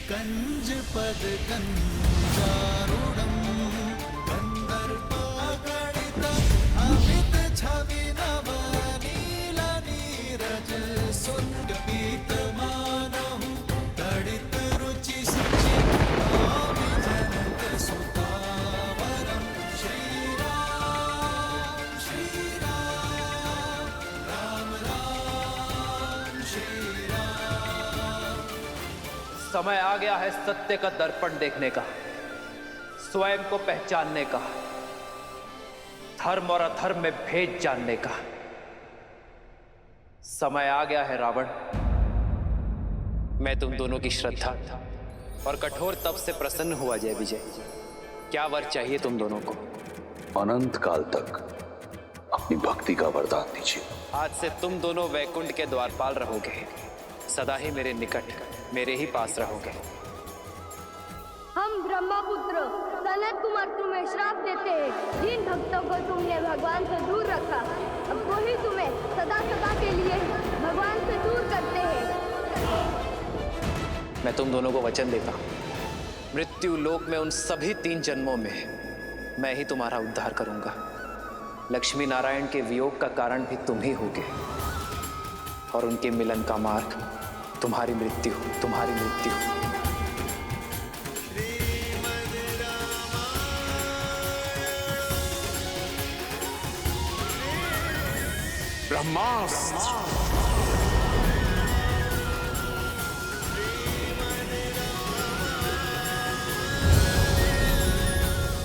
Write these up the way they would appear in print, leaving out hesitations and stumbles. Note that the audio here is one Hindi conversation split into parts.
कंज पद कंजारूढ़म कंदर्पागणितम् अमित छवि नव नील नीरज सुंदपीतमानहु तड़ित रुचि सुचि भावि जनक सुतावरम श्री राम राम राम श्री राम। समय आ गया है सत्य का दर्पण देखने का, स्वयं को पहचानने का, धर्म और अधर्म में भेद जानने का। समय आ गया है रावण, मैं तुम दोनों की श्रद्धा और कठोर तप से प्रसन्न हुआ। जय विजय, क्या वर चाहिए तुम दोनों को? अनंत काल तक अपनी भक्ति का वरदान दीजिए। आज से तुम दोनों वैकुंठ के द्वारपाल रहोगे, सदा ही मेरे निकट, मेरे ही पास रहोगे। हम ब्रह्मपुत्र सनत कुमार तुम्हें श्राप देते हैं। जिन भक्तों को तुमने भगवान से दूर रखा, अब वही तुम्हें सदा सदा के लिए भगवान से दूर करते हैं। मैं तुम दोनों को वचन देता हूं, मृत्यु लोक में उन सभी 3 जन्मों में मैं ही तुम्हारा उद्धार करूंगा। लक्ष्मी नारायण के वियोग का कारण भी तुम ही होगे और उनके मिलन का मार्ग तुम्हारी मृत्यु, तुम्हारी मृत्यु। ब्रह्मास्त्र।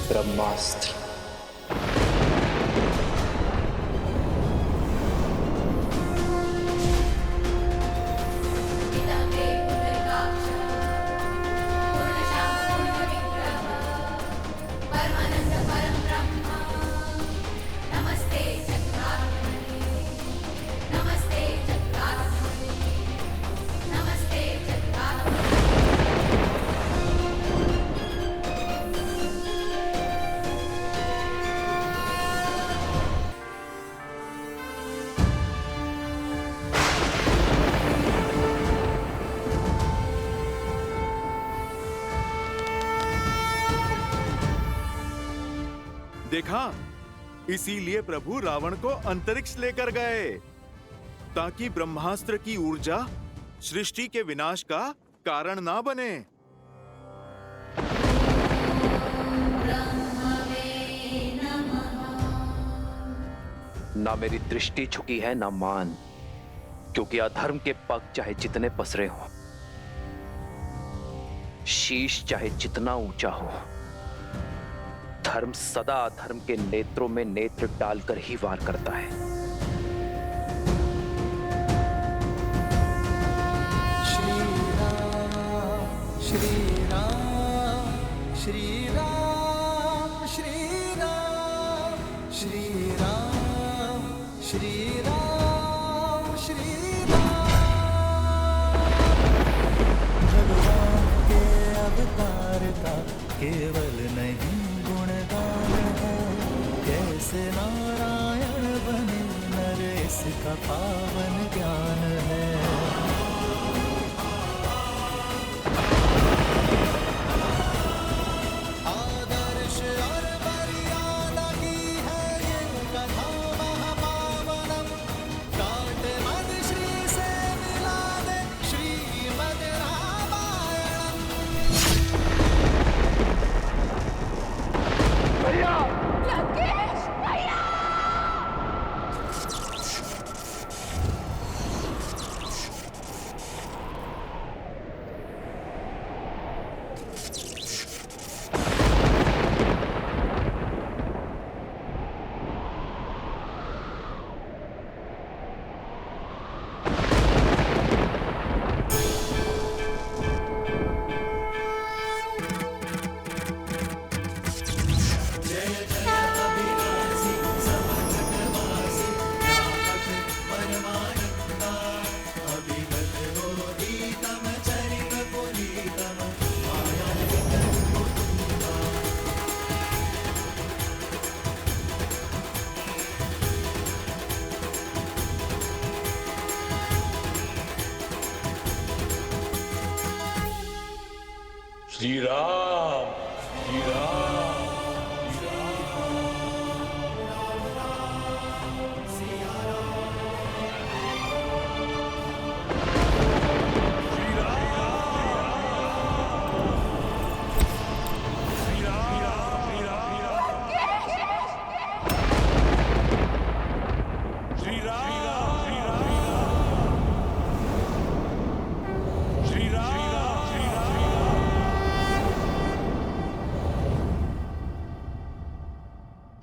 ब्रह्मास्त्र। देखा, इसीलिए प्रभु रावण को अंतरिक्ष लेकर गए, ताकि ब्रह्मास्त्र की ऊर्जा सृष्टि के विनाश का कारण ना बने। ना मेरी दृष्टि झुकी है ना मान, क्योंकि अधर्म के पग चाहे जितने पसरे हो, शीश चाहे जितना ऊंचा हो, धर्म सदा अधर्म के नेत्रों में नेत्र डालकर ही वार करता है। श्री राम श्री राम श्री राम श्री राम श्री राम श्री राम श्री राम। भगवान के अवतार का केवल नहीं गुणगान है, कैसे नारायण बने नर इसका पावन ज्ञान है। आदर्श और मर्यादा की है ये कथा महापावनम, काटे मद श्री से मिला दे श्रीमद रामायणम। लंकेश भैया! श्री राम, श्री राम।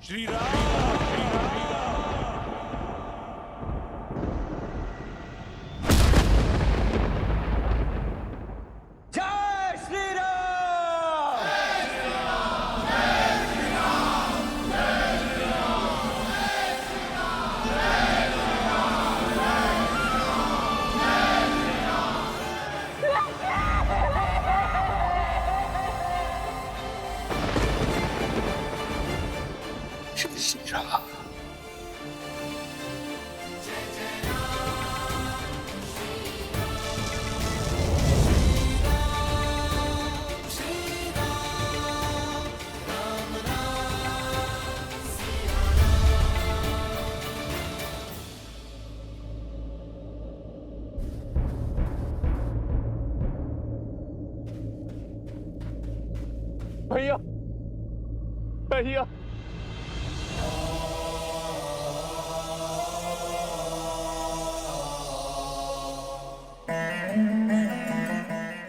श्री राम। जय श्री राम। श्री राम। भैया, भैया,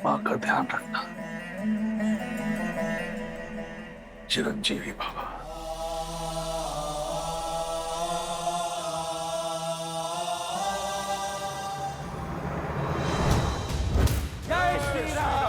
माँ का ध्यान रखना। चिरंजीवी बाबा। जय श्री राम।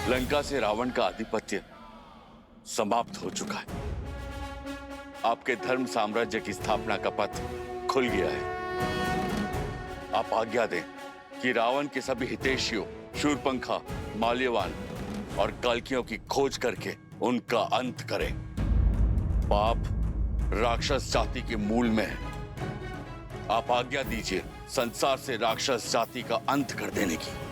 लंका से रावण का आधिपत्य समाप्त हो चुका है। आपके धर्म साम्राज्य की स्थापना का पथ खुल गया है। आप आज्ञा दें कि रावण के सभी हितैषियों शूरपंखा, माल्यवान और कल्कियों की खोज करके उनका अंत करें। पाप राक्षस जाति के मूल में है। आप आज्ञा दीजिए संसार से राक्षस जाति का अंत कर देने की।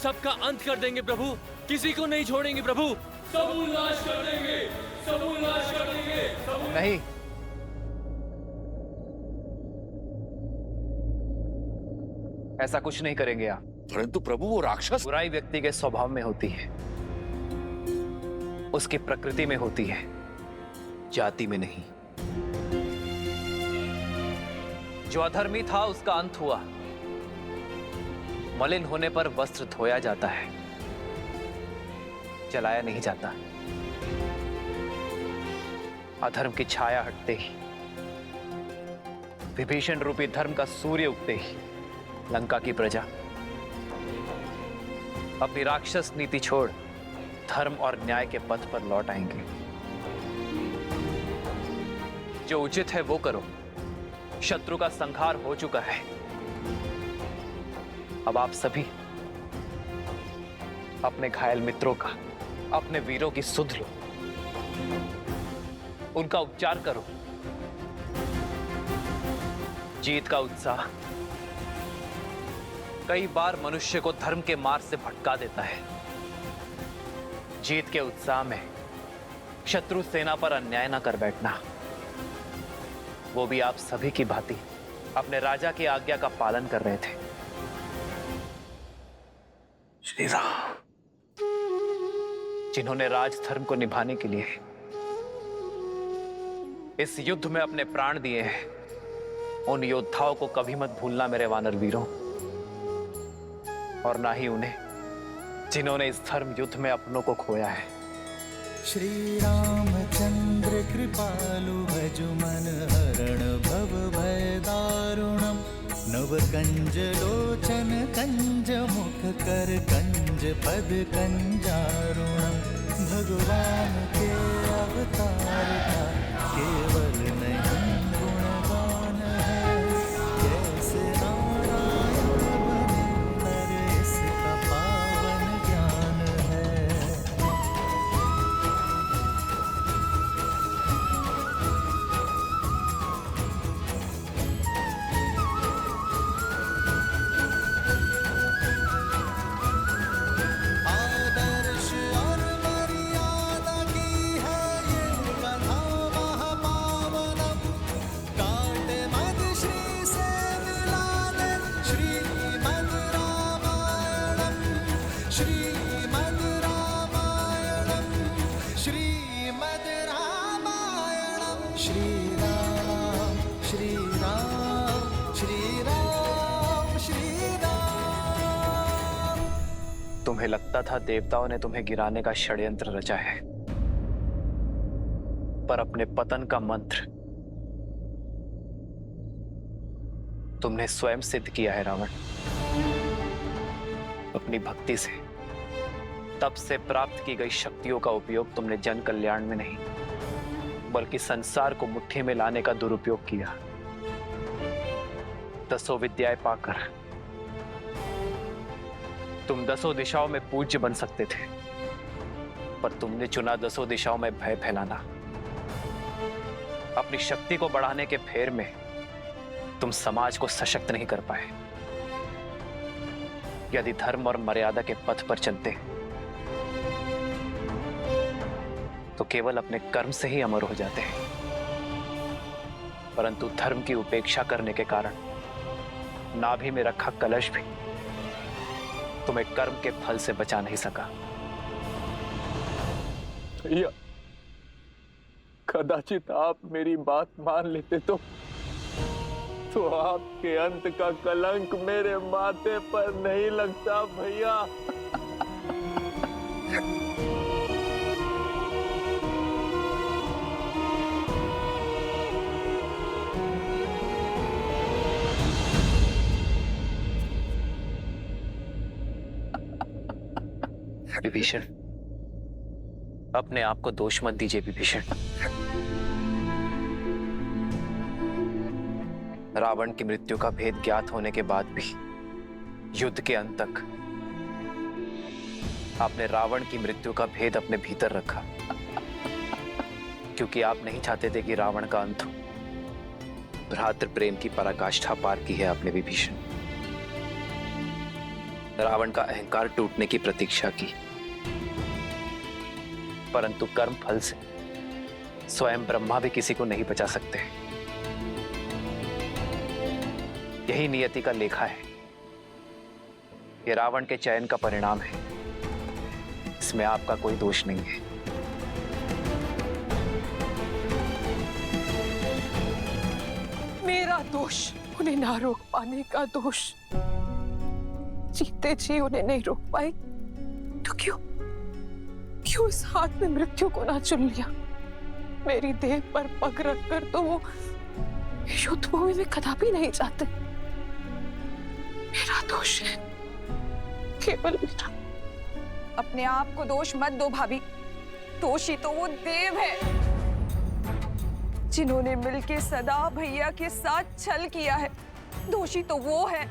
सबका अंत कर देंगे प्रभु, किसी को नहीं छोड़ेंगे प्रभु। सबूत नाश कर देंगे, सबूत नाश कर देंगे, सबूत। नहीं, ऐसा कुछ नहीं करेंगे आप। परंतु प्रभु वो राक्षस। बुराई व्यक्ति के स्वभाव में होती है, उसकी प्रकृति में होती है, जाति में नहीं। जो अधर्मी था उसका अंत हुआ। मलिन होने पर वस्त्र धोया जाता है, जलाया नहीं जाता। अधर्म की छाया हटते ही, विभीषण रूपी धर्म का सूर्य उगते ही लंका की प्रजा अपनी राक्षस नीति छोड़ धर्म और न्याय के पथ पर लौट आएंगे। जो उचित है वो करो। शत्रु का संहार हो चुका है। अब आप सभी अपने घायल मित्रों का, अपने वीरों की सुध लो, उनका उपचार करो। जीत का उत्साह कई बार मनुष्य को धर्म के मार्ग से भटका देता है। जीत के उत्साह में शत्रु सेना पर अन्याय ना कर बैठना। वो भी आप सभी की भांति अपने राजा की आज्ञा का पालन कर रहे थे। श्री राम। जिन्होंने राजधर्म को निभाने के लिए इस युद्ध में अपने प्राण दिए हैं, उन योद्धाओं को कभी मत भूलना मेरे वानर वीरों। और ना ही उन्हें जिन्होंने इस धर्म युद्ध में अपनों को खोया है। श्री रामचंद्र कृपालु भज मन हरण भव भय दारुणम्। कंज लोचन कंज मुख कर कंज पद कंजारुणम। भगवान के अवतार का केवल नहीं गुणगान है, कैसे नारायण बने नर इसका पावन ज्ञान है। आदर्श और मर्यादा की है ये कथा महापावनम। काटे मद श्री से मिला दे श्रीमद् रामायणम। श्रीमद् रामायणम। श्रीमद् रामायणम। श्री राम श्री राम श्री राम श्री राम। तुम्हें लगता था देवताओं ने तुम्हें गिराने का षड्यंत्र रचा है, पर अपने पतन का मंत्र तुमने स्वयं सिद्ध किया है रावण। अपनी भक्ति से, तप से प्राप्त की गई शक्तियों का उपयोग तुमने जन कल्याण में नहीं, बल्कि संसार को मुट्ठी में लाने का दुरुपयोग किया। दसों विद्याएं पाकर तुम दसों दिशाओं में पूज्य बन सकते थे, पर तुमने चुना दसों दिशाओं में भय फैलाना। अपनी शक्ति को बढ़ाने के फेर में तुम समाज को सशक्त नहीं कर पाए। यदि धर्म और मर्यादा के पथ पर चलते तो केवल अपने कर्म से ही अमर हो जाते हैं, परंतु धर्म की उपेक्षा करने के कारण नाभि में रखा कलश भी तुम्हें कर्म के फल से बचा नहीं सका। भैया, कदाचित आप मेरी बात मान लेते तो आपके अंत का कलंक मेरे माथे पर नहीं लगता भैया। विभीषण, अपने आप को दोष मत दीजिए विभीषण। रावण की मृत्यु का भेद ज्ञात होने के बाद भी युद्ध के अंत तक आपने रावण की मृत्यु का भेद अपने भीतर रखा, क्योंकि आप नहीं चाहते थे कि रावण का अंत हो। भ्रातृ प्रेम की पराकाष्ठा पार की है आपने विभीषण। रावण का अहंकार टूटने की प्रतीक्षा की, परंतु कर्म फल से स्वयं ब्रह्मा भी किसी को नहीं बचा सकते। यही नियति का लेखा है। ये रावण के चयन का परिणाम है, इसमें आपका कोई दोष नहीं है। मेरा दोष उन्हें ना रोक पाने का दोष। जीते जी उन्हें नहीं रोक पाई तो क्यों इस हाथ में मृत्यु को ना चुन लिया। मेरी देह पर पग रखकर तो वो युद्ध भूमि में कदापि नहीं जाते। मेरा दोष है, केवल मेरा। अपने आप को दोष मत दो भाभी, दोषी तो वो देव है जिन्होंने मिलके सदा भैया के साथ छल किया है। दोषी तो वो है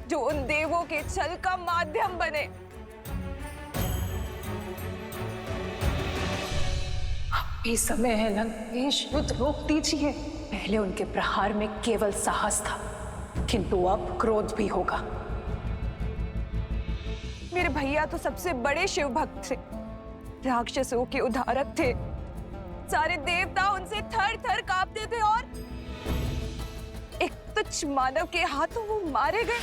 जो उन देवों के छल का माध्यम बने। अभी समय है लंकेश, युद्ध रोक दीजिए। पहले उनके प्रहार में केवल साहस था, किंतु अब क्रोध भी होगा। मेरे भैया तो सबसे बड़े शिव भक्त थे, राक्षसों के उद्धारक थे। सारे देवता उनसे थर थर कांपते थे और एक तुच्छ मानव के हाथों वो मारे गए।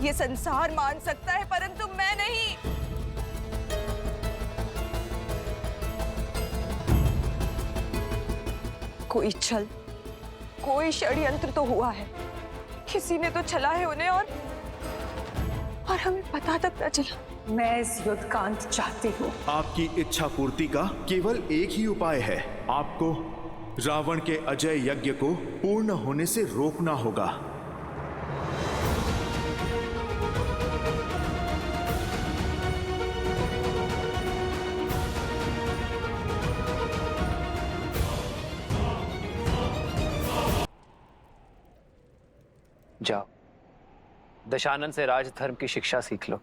ये संसार मान सकता है, परंतु मैं नहीं। कोई छल, कोई षड्यंत्र तो हुआ है। किसी ने तो छला है उन्हें और हमें पता तक न चला। मैं इस युद्ध का अंत चाहती हूँ। आपकी इच्छा पूर्ति का केवल एक ही उपाय है। आपको रावण के अजय यज्ञ को पूर्ण होने से रोकना होगा। जाओ, दशानन से राजधर्म की शिक्षा सीख लो।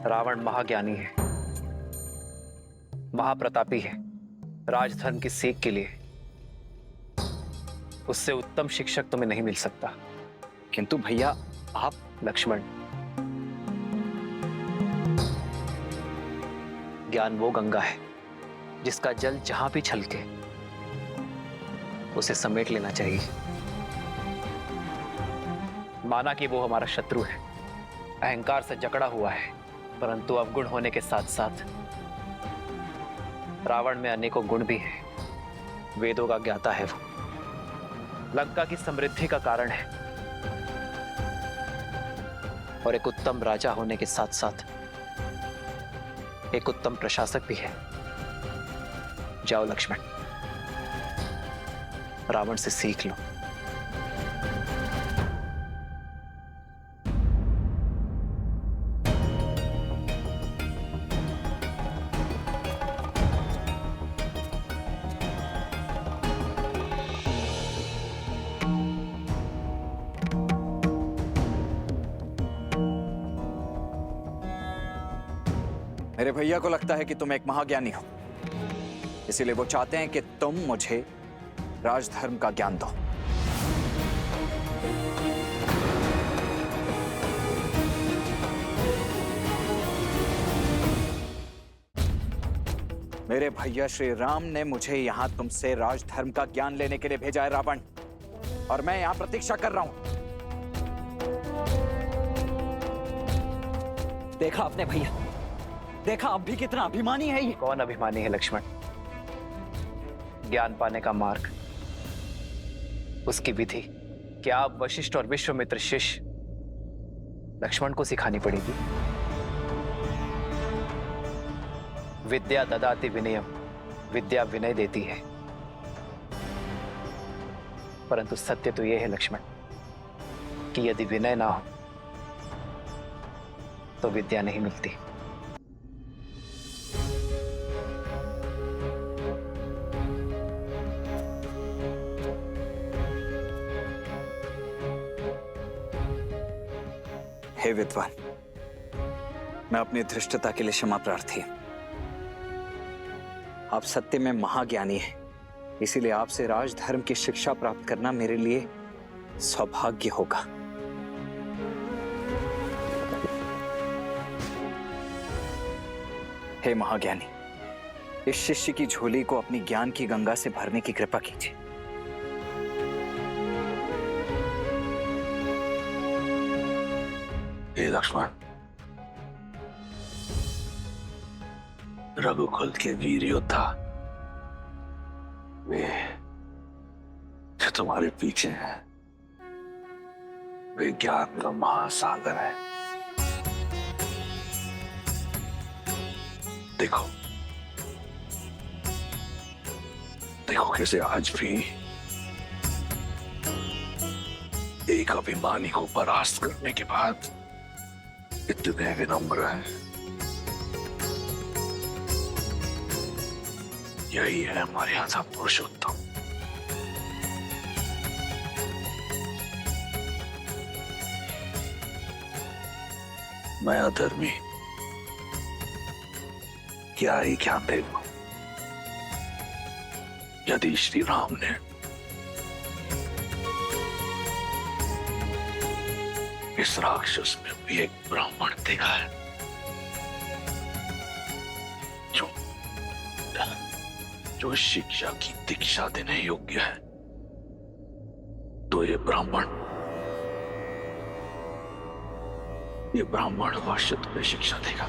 रावण महाज्ञानी है, महाप्रतापी है। राजधर्म की सीख के लिए उससे उत्तम शिक्षक तुम्हें नहीं मिल सकता। किंतु भैया आप। लक्ष्मण, ज्ञान वो गंगा है जिसका जल जहां भी छलके उसे समेट लेना चाहिए। माना कि वो हमारा शत्रु है, अहंकार से जकड़ा हुआ है, परंतु अवगुण होने के साथ साथ रावण में अनेकों गुण भी हैं। वेदों का ज्ञाता है वो, लंका की समृद्धि का कारण है और एक उत्तम राजा होने के साथ साथ एक उत्तम प्रशासक भी है। जाओ लक्ष्मण, रावण से सीख लो। मेरे भैया को लगता है कि तुम एक महाज्ञानी हो, इसीलिए वो चाहते हैं कि तुम मुझे राजधर्म का ज्ञान दो। मेरे भैया श्री राम ने मुझे यहां तुमसे राजधर्म का ज्ञान लेने के लिए भेजा है रावण, और मैं यहां प्रतीक्षा कर रहा हूं। देखा आपने भैया, देखा अब भी कितना अभिमानी है ये। कौन अभिमानी है लक्ष्मण? ज्ञान पाने का मार्ग, उसकी विधि क्या आप वशिष्ठ और विश्वामित्र शिष्य लक्ष्मण को सिखानी पड़ेगी? विद्या ददाति विनयम, विद्या विनय देती है, परंतु सत्य तो यह है लक्ष्मण कि यदि विनय ना हो तो विद्या नहीं मिलती। हे विद्वान, मैं अपनी धृष्टता के लिए क्षमा प्रार्थी हूं। आप सत्य में महाज्ञानी हैं, इसीलिए आपसे राजधर्म की शिक्षा प्राप्त करना मेरे लिए सौभाग्य होगा। हे महाज्ञानी, इस शिष्य की झोली को अपनी ज्ञान की गंगा से भरने की कृपा कीजिए। हे लक्ष्मण, रघुकुल के वीर योद्धा, वे जो तुम्हारे पीछे हैं, वे ज्ञान का महासागर है। देखो देखो कैसे आज भी एक अभिमानी को परास्त करने के बाद इतने विनम्र हैं। यही है हमारे यहाँ पुरुषोत्तम। मैं अधर्मी क्या ही ज्ञान दे दूं? यदि श्री राम ने इस राक्षस में भी एक ब्राह्मण देखा है जो शिक्षा की दीक्षा देने योग्य है, तो ये ब्राह्मण अवश्य तुम्हें शिक्षा देगा।